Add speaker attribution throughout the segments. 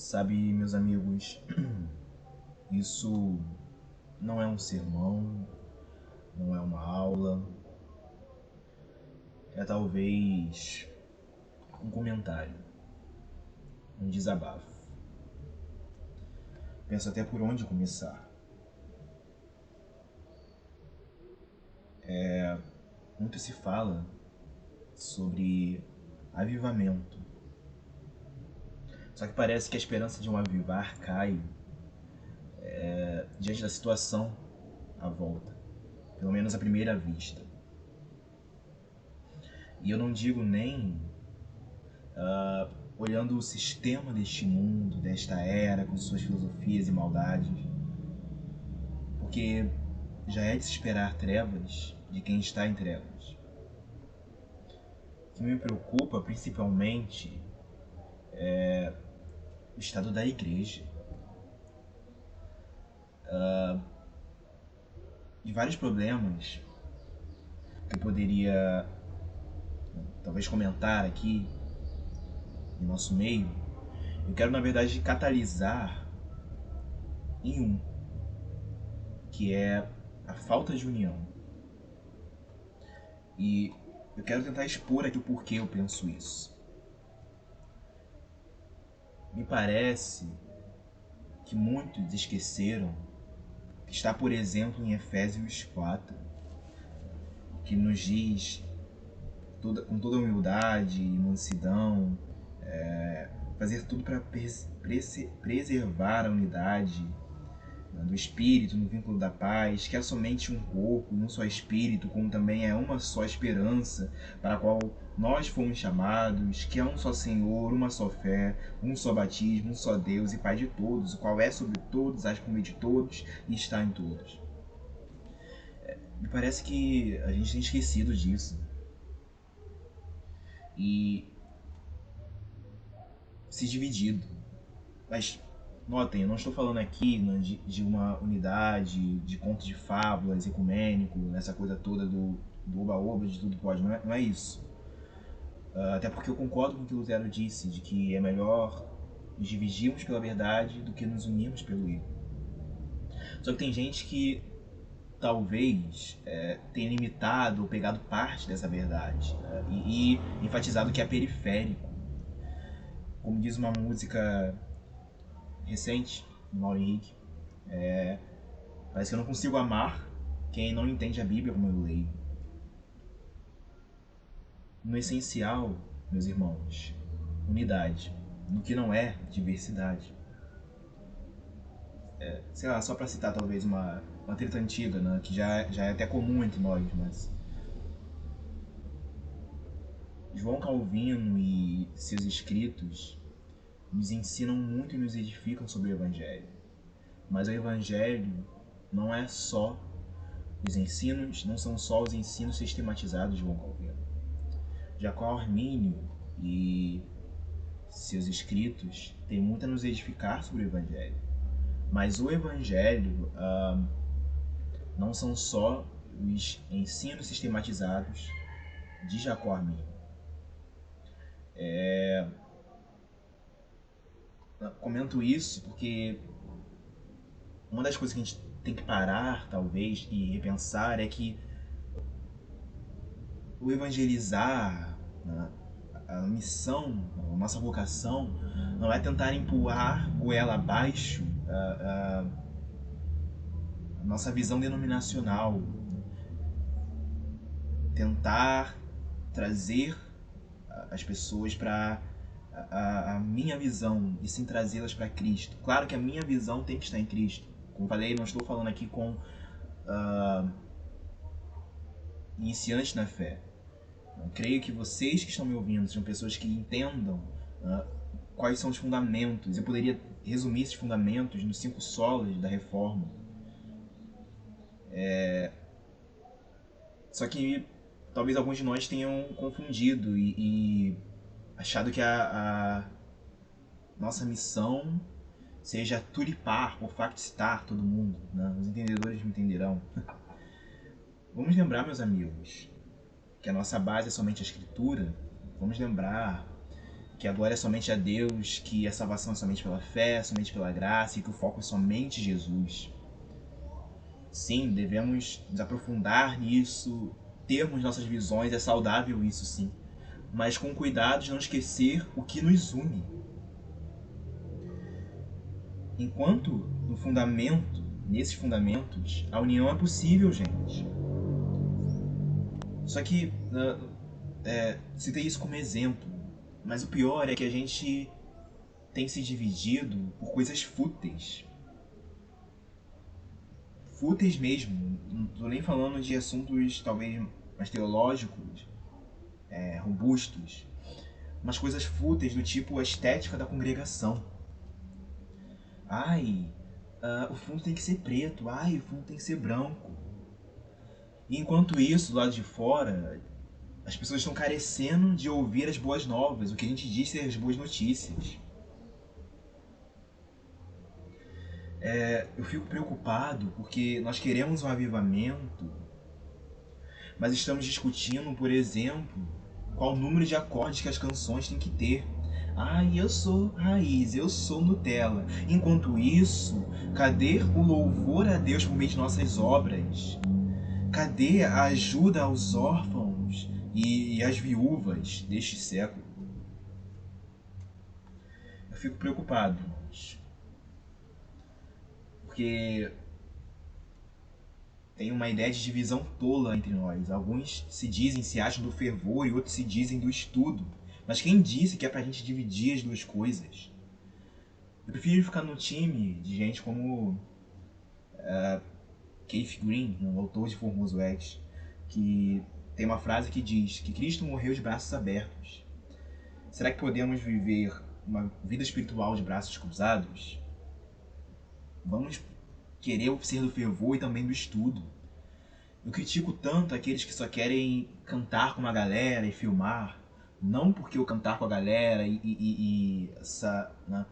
Speaker 1: Sabe, meus amigos, isso não é um sermão, não é uma aula, é talvez um comentário, um desabafo. Penso até por onde começar. Muito se fala sobre avivamento. Só que parece que a esperança de um avivar cai diante da situação à volta, pelo menos à primeira vista. E eu não digo nem olhando o sistema deste mundo, desta era, com suas filosofias e maldades, porque já é de se esperar trevas de quem está em trevas. O que me preocupa principalmente é o estado da igreja. De vários problemas que eu poderia talvez comentar aqui em nosso meio, eu quero na verdade catalisar em um, que é a falta de união. E eu quero tentar expor aqui o porquê eu penso isso. Me parece que muitos esqueceram que está, por exemplo, em Efésios 4, que nos diz com toda humildade e mansidão, fazer tudo para preservar a unidade do Espírito no vínculo da paz, que é somente um corpo e um só Espírito, como também é uma só esperança para a qual nós fomos chamados, que é um só Senhor, uma só fé, um só batismo, um só Deus e Pai de todos, o qual é sobre todos, age por meio de todos e está em todos. Me parece que a gente tem esquecido disso. E se dividido. Mas notem, eu não estou falando aqui de uma unidade, de conto de fábulas, ecumênico, nessa coisa toda do oba-oba, de tudo pode. Não é isso. Até porque eu concordo com o que Lutero disse, de que é melhor nos dividirmos pela verdade do que nos unirmos pelo erro. Só que tem gente que talvez tenha limitado ou pegado parte dessa verdade, e enfatizado que é periférico. Como diz uma música recente, do Mauro Henrique, parece que eu não consigo amar quem não entende a Bíblia como eu leio. No essencial, meus irmãos, unidade. No que não é, diversidade. Sei lá, só para citar talvez uma treta antiga, né, que já é até comum entre nós, mas João Calvino e seus escritos nos ensinam muito e nos edificam sobre o Evangelho. Mas o Evangelho não é só os ensinos, não são só os ensinos sistematizados de João Calvino. Jacó Armínio e seus escritos têm muito a nos edificar sobre o Evangelho. Mas o Evangelho não são só os ensinos sistematizados de Jacó Armínio. Comento isso porque uma das coisas que a gente tem que parar, talvez, e repensar é que o evangelizar, né, a missão, a nossa vocação, não é tentar empurrar goela abaixo a nossa visão denominacional, tentar trazer as pessoas para a minha visão e sim trazê-las para Cristo. Claro que a minha visão tem que estar em Cristo. Como falei, não estou falando aqui com iniciantes na fé. Eu creio que vocês que estão me ouvindo sejam pessoas que entendam quais são os fundamentos. Eu poderia resumir esses fundamentos nos 5 solas da Reforma. Só que talvez alguns de nós tenham confundido e achado que a nossa missão seja tulipar ou factitar todo mundo, né? Os entendedores me entenderão. Vamos lembrar, meus amigos, que a nossa base é somente a Escritura. Vamos lembrar que a glória é somente a Deus, que a salvação é somente pela fé, somente pela graça e que o foco é somente Jesus. Sim, devemos nos aprofundar nisso, termos nossas visões, é saudável isso sim, mas com cuidado de não esquecer o que nos une. Enquanto no fundamento, nesses fundamentos, a união é possível, gente. Só que citei isso como exemplo, mas o pior é que a gente tem se dividido por coisas fúteis. Fúteis mesmo, não tô nem falando de assuntos talvez mais teológicos, robustos, mas coisas fúteis do tipo a estética da congregação. Ai, o fundo tem que ser preto, ai, o fundo tem que ser branco. E enquanto isso, do lado de fora, as pessoas estão carecendo de ouvir as boas novas, o que a gente diz ser as boas notícias. Eu fico preocupado porque nós queremos um avivamento, mas estamos discutindo, por exemplo, qual o número de acordes que as canções têm que ter. Ai, eu sou raiz, eu sou Nutella. Enquanto isso, cadê o louvor a Deus por meio de nossas obras? Cadê a ajuda aos órfãos e às viúvas deste século? Eu fico preocupado, irmãos, porque tem uma ideia de divisão tola entre nós. Alguns se acham do fervor e outros se dizem do estudo. Mas quem disse que é pra gente dividir as duas coisas? Eu prefiro ficar no time de gente como Keith Green, um autor de Formoso X, que tem uma frase que diz que Cristo morreu de braços abertos. Será que podemos viver uma vida espiritual de braços cruzados? Vamos querer ser do fervor e também do estudo. Eu critico tanto aqueles que só querem cantar com uma galera e filmar, não porque o cantar com a galera e essa, né,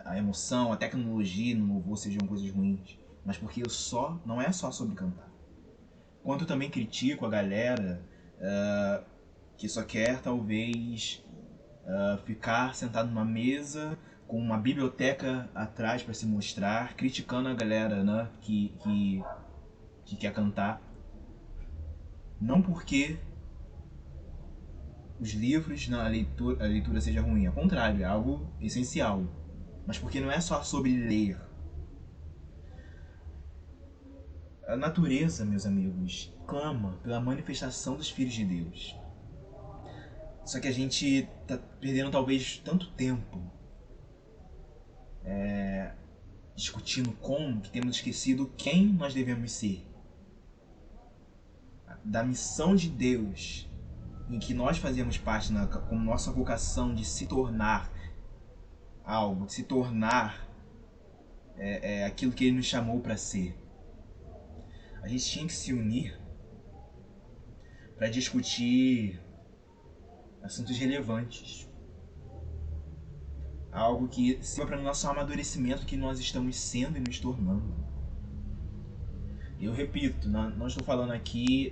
Speaker 1: a emoção, a tecnologia no louvor sejam coisas ruins, mas porque não é só sobre cantar. Quanto eu também critico a galera que só quer talvez ficar sentado numa mesa com uma biblioteca atrás para se mostrar, criticando a galera, né, que quer cantar. Não porque os livros, a leitura seja ruim, ao contrário, é algo essencial. Mas porque não é só sobre ler. A natureza, meus amigos, clama pela manifestação dos filhos de Deus. Só que a gente tá perdendo talvez tanto tempo discutindo como que temos esquecido quem nós devemos ser. Da missão de Deus em que nós fazemos parte como nossa vocação de se tornar algo, de se tornar aquilo que Ele nos chamou para ser. A gente tinha que se unir para discutir assuntos relevantes. Algo que sirva para o nosso amadurecimento que nós estamos sendo e nos tornando. Eu repito, não estou falando aqui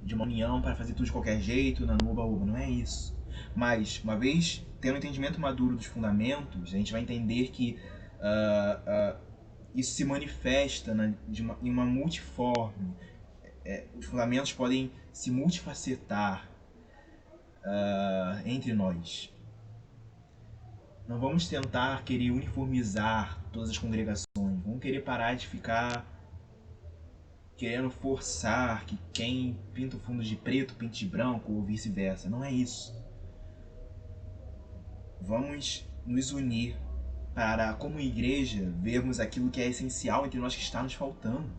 Speaker 1: de uma união para fazer tudo de qualquer jeito, na uba-uba, não é isso. Mas, uma vez tendo um entendimento maduro dos fundamentos, a gente vai entender que isso se manifesta em uma multiforme. Os fundamentos podem se multifacetar entre nós. Não vamos tentar querer uniformizar todas as congregações. Vamos querer parar de ficar querendo forçar que quem pinta o fundo de preto pinte de branco ou vice-versa. Não é isso. Vamos nos unir para, como igreja, vermos aquilo que é essencial entre nós que está nos faltando.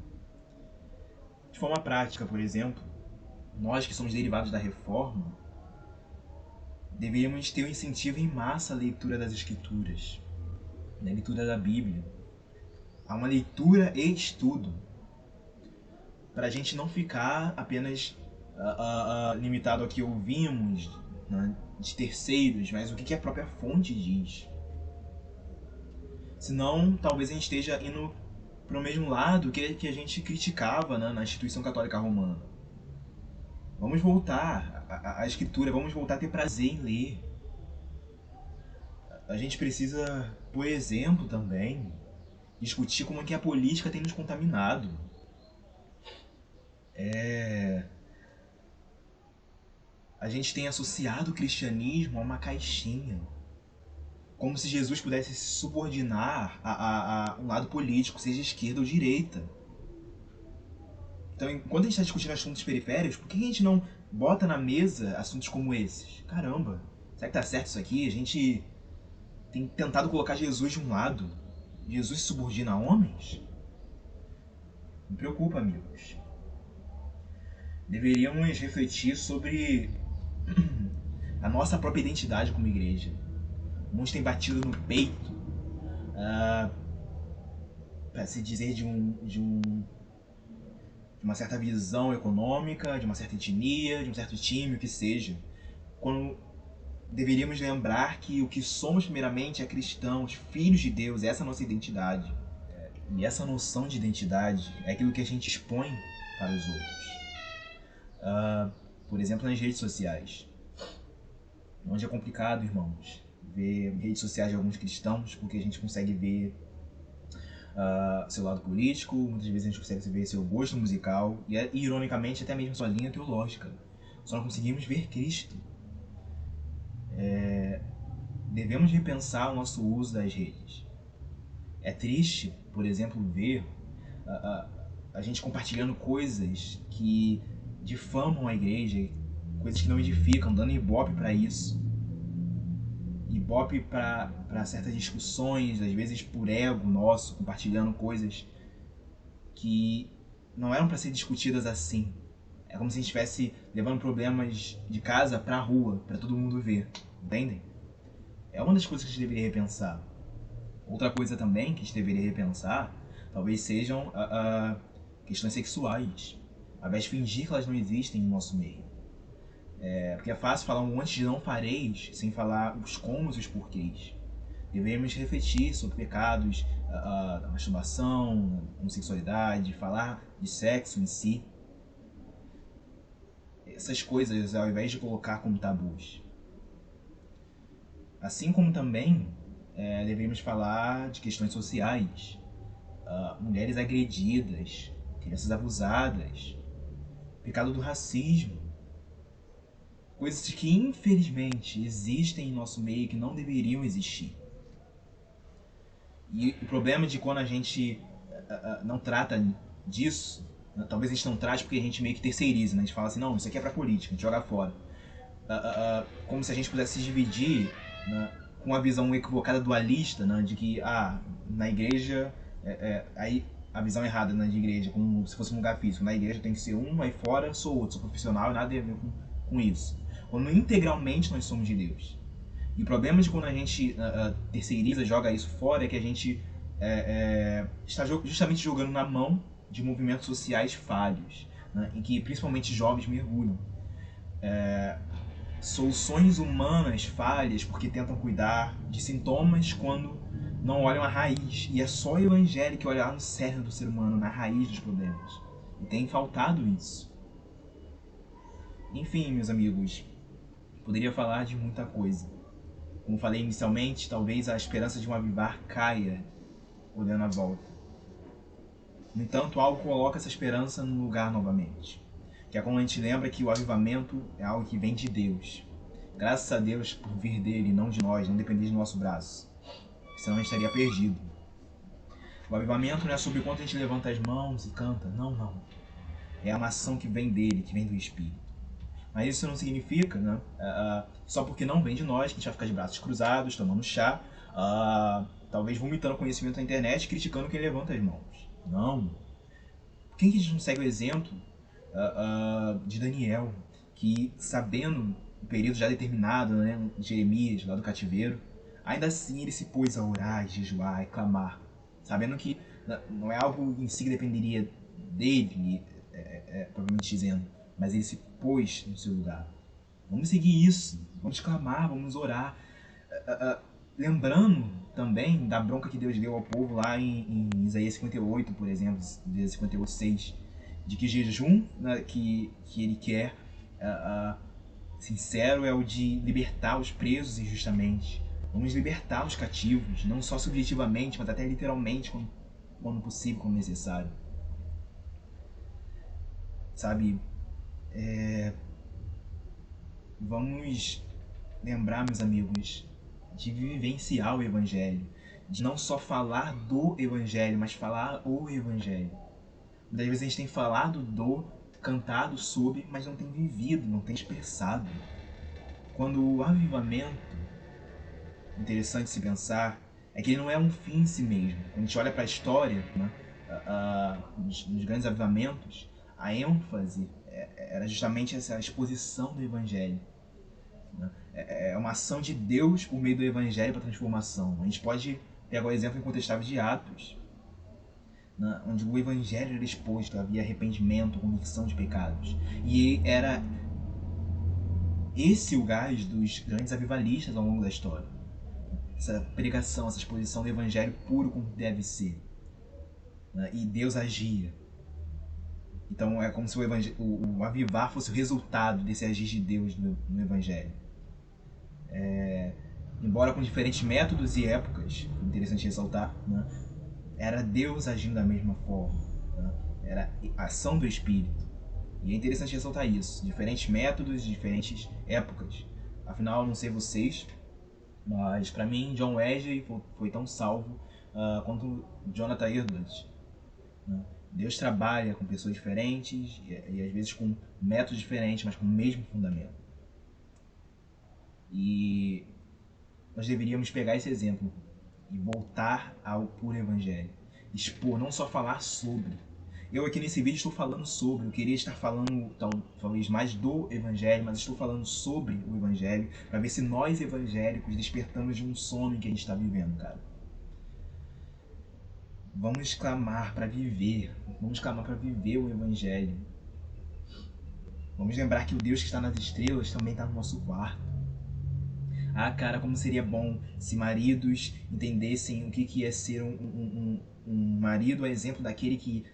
Speaker 1: De forma prática, por exemplo, nós que somos derivados da Reforma, deveríamos ter um incentivo em massa à leitura das Escrituras, na leitura da Bíblia. Há uma leitura e estudo, para a gente não ficar apenas limitado ao que ouvimos, né, de terceiros, mas o que a própria fonte diz. Senão, talvez a gente esteja indo para o mesmo lado que a gente criticava, né, na instituição católica romana. Vamos voltar à Escritura, vamos voltar a ter prazer em ler. A gente precisa, por exemplo, também discutir como é que a política tem nos contaminado. A gente tem associado o cristianismo a uma caixinha, como se Jesus pudesse se subordinar a um lado político, seja esquerda ou direita. Então, enquanto a gente está discutindo assuntos periféricos, por que a gente não bota na mesa assuntos como esses? Caramba, será que tá certo isso aqui? A gente tem tentado colocar Jesus de um lado. Jesus se subordina a homens? Me preocupa, amigos. Deveríamos refletir sobre a nossa própria identidade como igreja. Muitos têm batido no peito para se dizer de uma certa visão econômica, de uma certa etnia, de um certo time, o que seja. Quando deveríamos lembrar que o que somos primeiramente é cristãos, filhos de Deus, essa é a nossa identidade. E essa noção de identidade é aquilo que a gente expõe para os outros. Por exemplo, nas redes sociais. Onde é complicado, irmãos, ver redes sociais de alguns cristãos, porque a gente consegue ver seu lado político, muitas vezes a gente consegue ver seu gosto musical e, ironicamente, até mesmo sua linha teológica. Só não conseguimos ver Cristo. Devemos repensar o nosso uso das redes. É triste, por exemplo, ver a gente compartilhando coisas que difamam a igreja, coisas que não edificam, dando ibope para isso. Ibope para certas discussões, às vezes por ego nosso, compartilhando coisas que não eram para ser discutidas assim. É como se a gente estivesse levando problemas de casa para a rua, para todo mundo ver. Entendem? É uma das coisas que a gente deveria repensar. Outra coisa também que a gente deveria repensar talvez sejam questões sexuais, ao invés de fingir que elas não existem no nosso meio. Porque é fácil falar um monte de não fareis sem falar os comos e os porquês. Devemos refletir sobre pecados da masturbação, homossexualidade, falar de sexo em si. Essas coisas ao invés de colocar como tabus. Assim como também deveríamos falar de questões sociais, mulheres agredidas, crianças abusadas, pecado do racismo, coisas que infelizmente existem em nosso meio que não deveriam existir. E o problema de quando a gente não trata disso, talvez a gente não trate porque a gente meio que terceiriza, né? A gente fala assim, não, isso aqui é pra política, a gente joga fora. Como se a gente pudesse se dividir, né, com a visão equivocada dualista, né, de que na igreja, aí a visão errada, né, de igreja, como se fosse um lugar físico. Na igreja tem que ser um, aí fora sou outro, sou profissional, nada a ver com isso. Quando integralmente nós somos de Deus. E o problema de quando a gente terceiriza, joga isso fora, é que a gente está justamente jogando na mão de movimentos sociais falhos, né, em que principalmente jovens mergulham. Soluções humanas falhas porque tentam cuidar de sintomas quando não olham a raiz. E é só o evangelho que olha lá no cerne do ser humano, na raiz dos problemas. E tem faltado isso. Enfim, meus amigos, poderia falar de muita coisa. Como falei inicialmente, talvez a esperança de um avivar caia olhando à volta. No entanto, algo coloca essa esperança no lugar novamente. Que é quando a gente lembra que o avivamento é algo que vem de Deus. Graças a Deus por vir dele, não de nós, não depender do nosso braço. Senão a gente estaria perdido. O avivamento não é sobre quanto a gente levanta as mãos e canta. Não, não. É uma ação que vem dele, que vem do Espírito. Mas isso não significa, né, só porque não vem de nós, que a gente vai ficar de braços cruzados, tomando chá, talvez vomitando conhecimento na internet, criticando quem levanta as mãos. Não. Quem que a gente não segue o exemplo de Daniel, que sabendo o período já determinado, né, de Jeremias, lá do cativeiro, ainda assim ele se pôs a orar, jejuar e clamar, sabendo que não é algo em si que dependeria dele, provavelmente dizendo, mas ele se pôs no seu lugar. Vamos seguir isso, vamos clamar, vamos orar, lembrando também da bronca que Deus deu ao povo lá em Isaías 58, por exemplo, Isaías 58, 6, de que jejum, né, que ele quer sincero é o de libertar os presos injustamente, Vamos libertar os cativos, não só subjetivamente, mas até literalmente, quando possível, quando necessário. Sabe, vamos lembrar, meus amigos, de vivenciar o Evangelho, de não só falar do Evangelho, mas falar o Evangelho. Muitas vezes a gente tem falado cantado sobre, mas não tem vivido, não tem expressado. Quando o avivamento, interessante se pensar, é que ele não é um fim em si mesmo. Quando a gente olha para a história, né, nos grandes avivamentos, a ênfase era justamente essa exposição do Evangelho. É uma ação de Deus por meio do Evangelho para transformação. A gente pode pegar o exemplo incontestável de Atos, né, onde o Evangelho era exposto, havia arrependimento, convicção de pecados. E era esse o gás dos grandes avivalistas ao longo da história. Essa pregação, essa exposição do Evangelho puro como deve ser. Né, e Deus agia. Então é como se o avivar fosse o resultado desse agir de Deus no Evangelho. Embora com diferentes métodos e épocas, interessante ressaltar, né, era Deus agindo da mesma forma. Né, era a ação do Espírito. E é interessante ressaltar isso. Diferentes métodos, diferentes épocas. Afinal, não sei vocês, mas para mim, John Wesley foi tão salvo quanto Jonathan Edwards. Né? Deus trabalha com pessoas diferentes e às vezes com métodos diferentes, mas com o mesmo fundamento. E nós deveríamos pegar esse exemplo e voltar ao puro Evangelho. Expor, não só falar sobre. Eu aqui nesse vídeo estou falando sobre, eu queria estar falando talvez mais do Evangelho, mas estou falando sobre o Evangelho, para ver se nós evangélicos despertamos de um sono em que a gente está vivendo, cara. Vamos clamar para viver o Evangelho. Vamos lembrar que o Deus que está nas estrelas também está no nosso quarto. Ah, cara, como seria bom se maridos entendessem o que é ser um marido a exemplo daquele que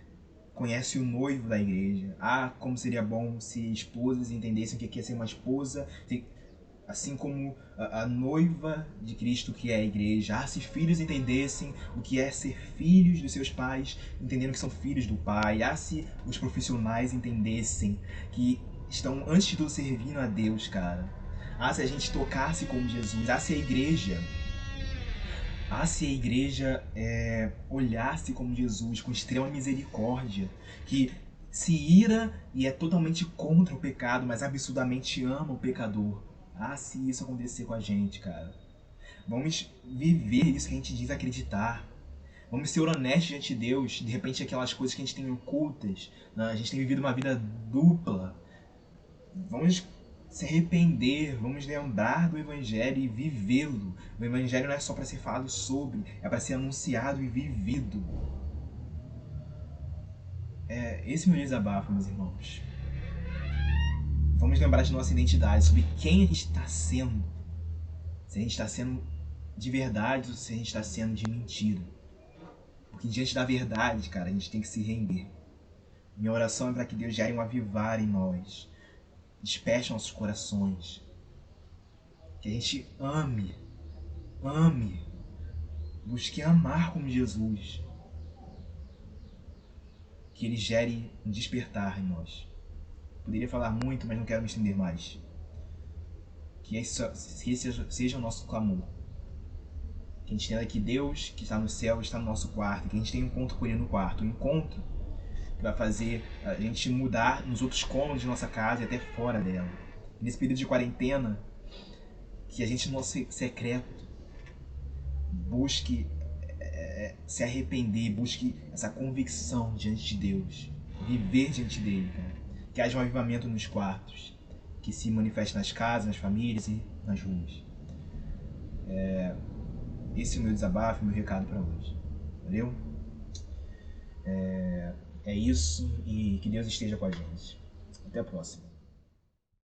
Speaker 1: conhece o noivo da igreja. Ah, como seria bom se esposas entendessem o que é ser uma esposa, assim como a noiva de Cristo que é a igreja. Ah, se filhos entendessem o que é ser filhos dos seus pais, entendendo que são filhos do Pai. Ah, se os profissionais entendessem que estão, antes de tudo, servindo a Deus, cara. Ah, se a gente tocasse como Jesus. Ah, se a igreja olhasse como Jesus, com extrema misericórdia, que se ira e é totalmente contra o pecado, mas absurdamente ama o pecador. Ah, se isso acontecer com a gente, cara. Vamos viver isso que a gente diz acreditar. Vamos ser honestos diante de Deus. De repente, aquelas coisas que a gente tem ocultas, né? A gente tem vivido uma vida dupla. Vamos se arrepender, vamos lembrar do Evangelho e vivê-lo. O Evangelho não é só para ser falado sobre, é para ser anunciado e vivido. Esse é o meu desabafo, meus irmãos. Vamos lembrar de nossa identidade, sobre quem a gente está sendo. Se a gente está sendo de verdade ou se a gente está sendo de mentira. Porque diante da verdade, cara, a gente tem que se render. Minha oração é para que Deus gere um avivar em nós. Desperte nossos corações. Que a gente ame. Busque amar como Jesus. Que Ele gere um despertar em nós. Poderia falar muito, mas não quero me estender mais. Que esse seja o nosso clamor. Que a gente entenda que Deus, que está no céu, está no nosso quarto. Que a gente tenha um encontro com Ele no quarto. Um encontro que vai fazer a gente mudar nos outros cômodos de nossa casa e até fora dela. E nesse período de quarentena, que a gente no nosso secreto busque se arrepender, busque essa convicção diante de Deus, viver diante dele, cara. Que haja um avivamento nos quartos, que se manifeste nas casas, nas famílias e nas ruas. Esse é o meu desabafo, meu recado para hoje. Valeu? É isso, e que Deus esteja com a gente. Até a próxima.